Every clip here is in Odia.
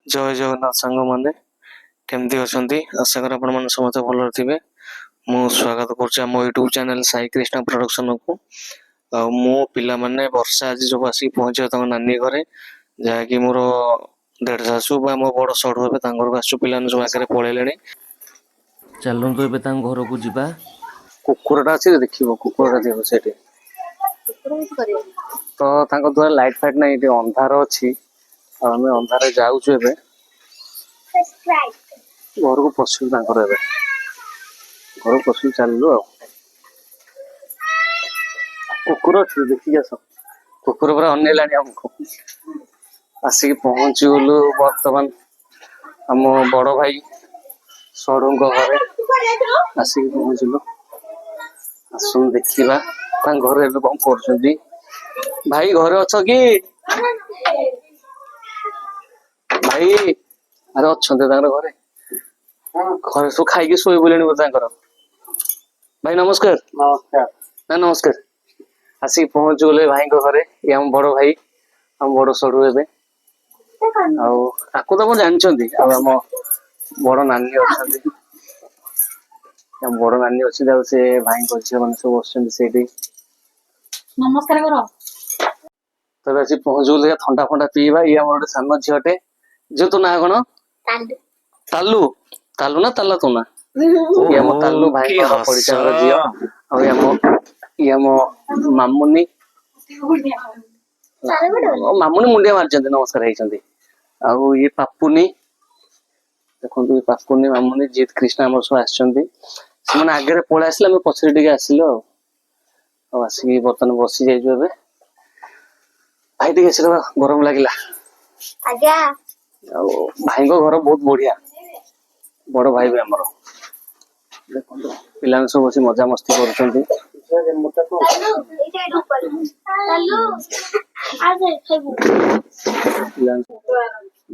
जय जगन्नाथ सांग मैंने केमती अच्छा आशा कर आपण समस्त भल थे। मु स्वागत करुम YouTube channel Sai Krishna production को। मो पिला माने वर्षा आज सब आसिक पहुंचे तम नानी घरे जहाँकि मोर देढ़ शाशु बा मो बड़ सड़ू हे आसु पिला सब आगे पलैले। चलतु ए घर को जीवा। कुकुरटा अच्छे देख कुकुरटा देव से तो द्वारा लाइट फाइट ना ये अंधार अच्छी आम अंधार जाऊँ घर को पशु घर को पशु चलू आ कुकुर अच्छे देखिए आस कुकुर पूरा अनेला आमको आसिक पहुँची गलु बर्तमान आम बड़ भाई सड़ू घरे आसिक पहुँचलु। आसन देखा घर कौन कर भाई घरे अछ कि भाई अरे अच्छा घरे घर सब खाई शोई बोले भाई नमस्कार नमस्कार ना नमस्कार आसिक पहुँच गले भाई घरे ये आम बड़ भाई आम बड़ सड़ू ए आपको तो जानते आम बड़ नानी अच्छा बड़ नानी अच्छे से भाई झील मैंने सब बस नमस्कार करो तब आसी पहुँच गले थंडा फंडा पीवा। ये आम गोटे सान झीटे जो तो ना कौन तालू तालू ना ताला तो ना ये आम तालू भाई पड़ीचा घर झी आम मामुनी मामुनी मुंडिया मार्च नमस्कार होती ये पापुनी देखो ये पापुनी मामुनी जीत कृष्ण आम सब आसने आगे पलि आसले पछरे टे आसिल आसिक बर्तमान बसी जाइए भाई टे गरम लगे भाई घर बहुत बढ़िया बड़ भाई भी आमर देखो पिला सब बस मजा मस्ती कर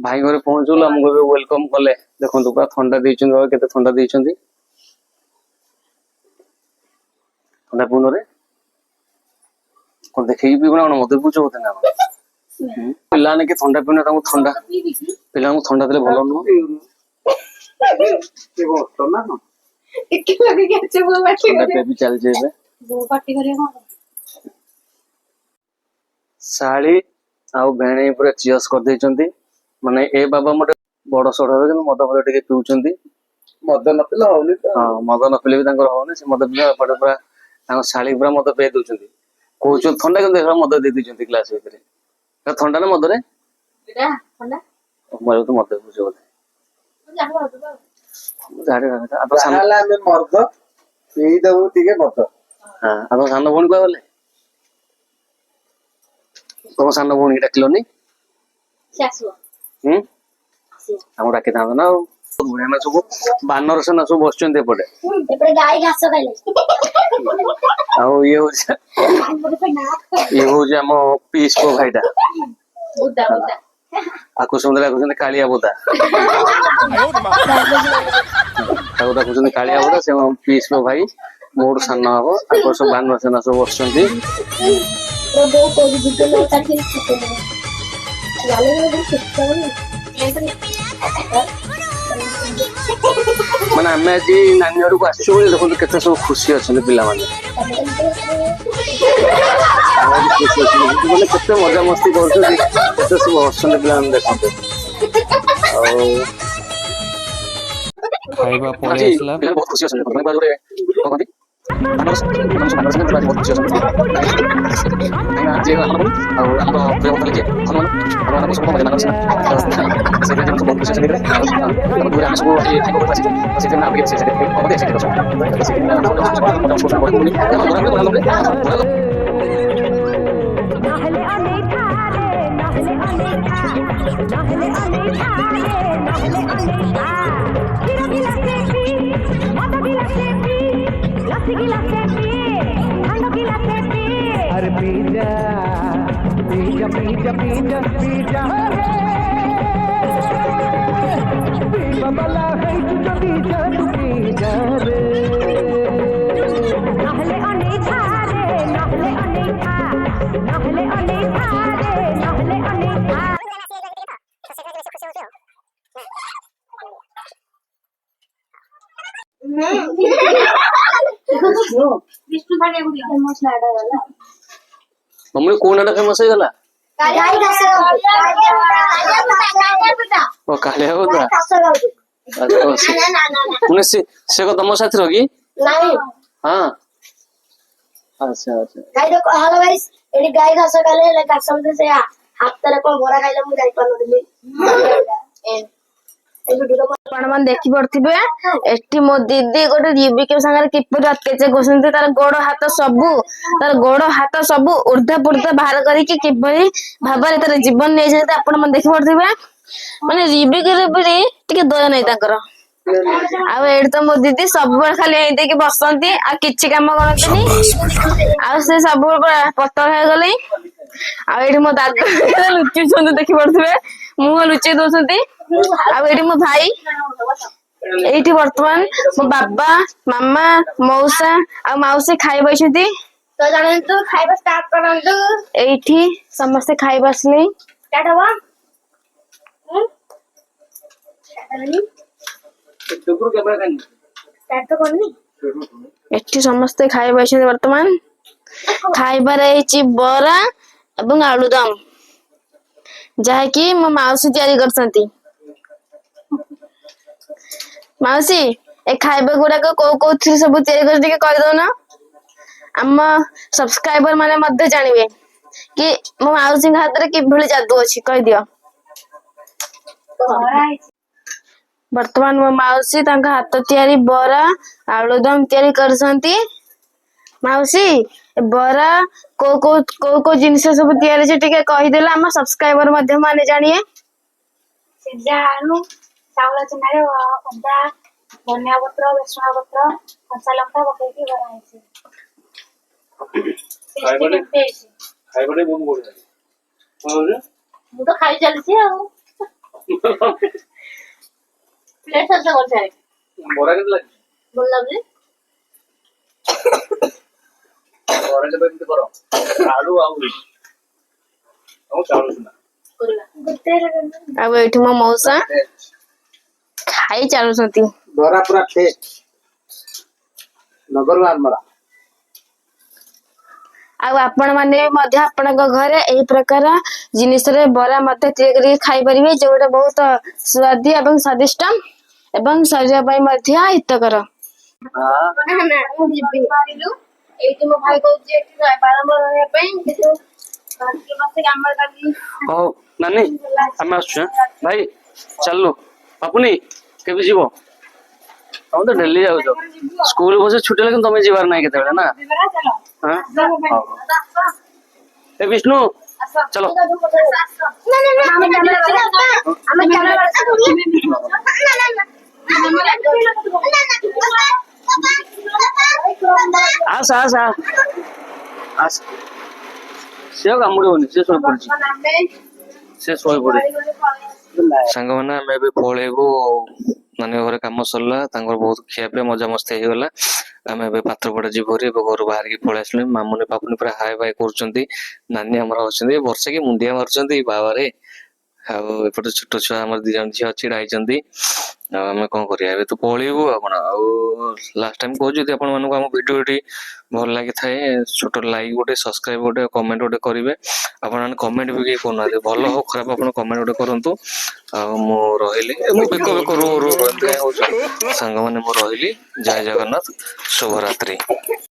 भाई घर पहुंचल आमको वेलकम कले देखो पूरा ठंडा के ठंडा ठंडा पुन कौन देखे पीबना कौन मत पूछ बोते ना पिलाने के ठंडा पीने ठंडा पिला ठंडा देले भल नुह चलती शाली आउ भेणे पूरा चियर्स कर माने ए बाबा मोटे बड़ सड़ मद फद टे पिउछंती मद न पिला होनी हाँ मद न पिले भी होनी से मद पिला पटे पूरा शाली पूरा मद पे दौरान कौन ठंडा कि मद दे दौरान ग्लास भितर ठंडा ना मदरे मैं तो मद बुझे बोधे मर्द पीदबू टे मद हाँ आप सान भौणी क्या गले तुम सान भौणी डाकिलनि आम डाकी था ना बुढ़िया सब बानर सेना सब बस एपटे ये हूँ आम पीस पो भाईटा आपको सुंदर डाकुं कालिया बोदा डाकुं कालिया बोदा से पीस पो भाई मोर सान हम आपको सब बानर सेना सब बस मैंने आम आज नानी घर को आसो देखो के सब खुशी अच्छा पिला के मजा मस्ती कर सब हसन पिला देखते खाइबा पड़े आसला बहुत खुशी अच्छा अरे pizza pizza pizza pizza pizza pizza बला है तुझा पीजा तू पीजा रे नहले अनेथा रे नहले अनेथा नहले अनेथा रे नहले अनेथा ବିଷ୍ଣୁ ଭାଗିବାକୁ ଦିଅ ଫେମସ ନାଟା ଗଲା ମମ୍ମି କୋଉ ନାଟା ଫେମସ ହେଇଗଲା? ଗାଈ ଘାସ ଓ କାଳିଆ ବୋଧା। ମାନେ ସେ ତମ ସାଥିର କି? ନାଇଁ ହଁ ଆଚ୍ଛା ଆଚ୍ଛା। ଗାଈ ହ୍ୟାଲୋ ଗାଇସ୍ ଏଠି ଗାଈ ଘାସ ଖାଇଲେ ହେଲେ ଘାସ ମତେ ସେ ହାତରେ କଣ ବରା ଖାଇଲେ ମୁଁ ଯାଇପାରୁନଥିଲି। ଆପଣ ମାନେ ଦେଖି ପାରୁଥିବେ ଏଠି ମୋ ଦିଦି ଗୋଟେ ରିବିକ ସାଙ୍ଗରେ କିପରି ଅତ୍ୟାଚାର କରୁଛନ୍ତି। ତାର ଗୋଡ ହାତ ସବୁ ଉର୍ଦ୍ଧା ପୁର୍ଦ୍ଧା ବାହାର କରିକି କିପରି ଭାବରେ ତାର ଜୀବନ ନେଇଛନ୍ତି ଆପଣ ମାନେ ଦେଖି ପାରୁଥିବେ। ମାନେ ରିବିକ ଟିକେ ଦୟା ନାହିଁ ତାଙ୍କର। ଆଉ ଏଇଠି ତ ମୋ ଦିଦି ସବୁବେଳେ ଖାଲି ଏଇ ଦେଇକି ବସନ୍ତି ଆଉ କିଛି କାମ କରନ୍ତିନି। ଆଉ ସେ ସବୁବେଳେ ପତଳା ହେଇଗଲେ। ଆଉ ଏଇଠି ମୋ ଦାଦା ଲୁଚିଛନ୍ତି ଦେଖି ପାରୁଥିବେ ମୁହଁ ଲୁଚେଇ ଦଉଛନ୍ତି। ଆଉ ଏଇଠି ମୋ ଭାଇ ଏଇଠି ବର୍ତ୍ତମାନ ମୋ ବାବା ମାମା ମଉସା ଆଉ ମାଉସୀ ଖାଇ ବସିଛନ୍ତି। ତ ଜାଣନ୍ତୁ ଖାଇବା ଷ୍ଟାର୍ଟ କରନ୍ତୁ। ଏଇଠି ସମସ୍ତେ ଖାଇ ବସିଲେ। ଷ୍ଟାର୍ଟ ହବ। ଷ୍ଟାର୍ଟ ତ କରିନି। ଏଠି ସମସ୍ତେ ଖାଇ ବସିଛନ୍ତି ବର୍ତ୍ତମାନ। ଖାଇବାରେ ହେଇଛି ବରା ଏବଂ ଆଳୁଦମ ଯାହାକି ମୋ ମାଉସୀ ତିଆରି କରିଛନ୍ତି। ମାଉସୀ ଏ ଖାଇବା ଗୁଡାକ କୋଉ କୋଉଥିରେ ସବୁ ତିଆରି କରି ଟିକେ କହିଦଉନ। ଆମ ସବସ୍କ୍ରାଇବର ମାନେ ମଧ୍ୟ ଜାଣିବେ କି ମୋ ମାଉସୀଙ୍କ ହାତରେ କିଭଳି ଯାଦୁ ଅଛି କହିଦିଅ। ବର୍ତ୍ତମାନ ମୋ ମାଉସୀ ତାଙ୍କ ହାତ ତିଆରି ବରା ଆଳୁଦମ ତିଆରି କରୁଛନ୍ତି। ମାଉସୀ ବରା କୋଉ କୋଉ ଜିନିଷ ସବୁ ତିଆରି ଅଛି ଟିକେ କହିଦେଲେ ଆମ ସବସ୍କ୍ରାଇବର ମଧ୍ୟ ମାନେ ଜାଣିବେ। ସିଝା ଆଳୁ ଚାଉଳ ଚୁନାରେ ଅଦା ଧନିଆ ପତ୍ର ଭେସୁଙ୍ଗା ପତ୍ର କଞ୍ଚା ଲଙ୍କା ପକେଇକି ବରା ହେଇଛି। ଖାଇବାଟା ବହୁତ ବଢିଆ। ମୁଁ ତ ଖାଇ ଚାଲିଛି ଆଉ ପ୍ଲେଟ ସଜ୍ଜା କରିସାରେ ବରା କେତେ ଲାଗେ? ଭଲ ଲାଗୁଛି। ବରା କେତେ କେମିତି କର? ଆଳୁ ଆଉ ଚାଉଳ ଚୁନା। ଆଉ ଏଇଠି ମୋ ମଉସା ଖାଇ ଚାଲୁଛନ୍ତି। ବରା ପୁରା ଟେଷ୍ଟ ନଗର ଆମର। ଆଉ ଆପଣ ମାନେ ମଧ୍ୟ ଆପଣଙ୍କ ଘରେ ଏଇ ପ୍ରକାର ଜିନିଷରେ ବରା ମଧ୍ୟ ତିଆରି କରିକି ଖାଇପାରିବେ ଯୋଉଟା ବହୁତ ସୁଆଦିଆ ଏବଂ ସ୍ୱାଦିଷ୍ଟ ଏବଂ ଶରୀର ପାଇଁ ମଧ୍ୟ ହିତକର। ଏଇଠି ମୋ ଭାଇ କହୁଛି ଏଠି ବାରମ୍ବାର ରହିବା ପାଇଁ କିନ୍ତୁ ଆମର କାଲି ହଉ ନାନୀ ଆମେ ଆସୁଛୁ ଭାଇ ଚାଲୁ ବାପୁନି କେବେ ଯିବ? ତମେ ତ ଡେଲି ଯାଉଛ ସ୍କୁଲ ବସେ ଛୁଟି ହେଲେ କିନ୍ତୁ ତମେ ଯିବାର ନାହିଁ କେତେବେଳେ ନା? ଏ ବିଷ୍ଣୁ ଚलो। ଆସ ଆସ ଆସ ସେ ଆଉ କାମୁଡ଼ିବନି ସେ ଶୋଇପଡିଛି ସାଙ୍ଗମାନେ ଆମେ ଏବେ ପଳେଇବୁ ନାନୀ ଘରେ କାମ ସରିଲା ତାଙ୍କର ବହୁତ ଖିଆପିଆ ମଜାମସ୍ତି ହେଇଗଲା ଆମେ ଏବେ ପାତ୍ରପଡା ଯିବୁ ଏବେ ଘରୁ ବାହାରିକି ପଳେଇ ଆସିଲୁ ମାମୁନି ପାପୁନି ପୁରା ହାଇ ବାଇ କରୁଛନ୍ତି ନାନୀ ଆମର ଅଛନ୍ତି ବର୍ଷା କି ମୁଣ୍ଡିଆ ମାରୁଛନ୍ତି ବାବାରେ ଆଉ ଏପଟେ ଛୋଟ ଛୁଆ ଆମର 2 ଜଣ ଝିଅ ଛିଡା ହେଇଛନ୍ତି ଆଉ ଆମେ କଣ କରିବା ଏବେ ତ ପଳେଇବୁ ଆପଣ ଆଉ ଲାଷ୍ଟ ଟାଇମ କହୁଛୁ ଯଦି ଆପଣ ମାନଙ୍କୁ ଆମ ଭିଡିଓଟି ଭଲ ଲାଗିଥାଏ ଛୋଟ ଲାଇକ୍ ଗୋଟେ ସବସ୍କ୍ରାଇବ ଗୋଟେ କମେଣ୍ଟ ଗୋଟେ କରିବେ ଆପଣମାନେ କମେଣ୍ଟ ବି କେହି କରୁନାହାନ୍ତି ଭଲ ହଉ ଖରାପ ଆପଣ କମେଣ୍ଟ ଗୋଟେ କରନ୍ତୁ ଆଉ ମୁଁ ରହିଲି ମୁଁ ବେକ ରୁ ସାଙ୍ଗମାନେ ମୁଁ ରହିଲି ଜୟ ଜଗନ୍ନାଥ ଶୁଭରାତ୍ରି।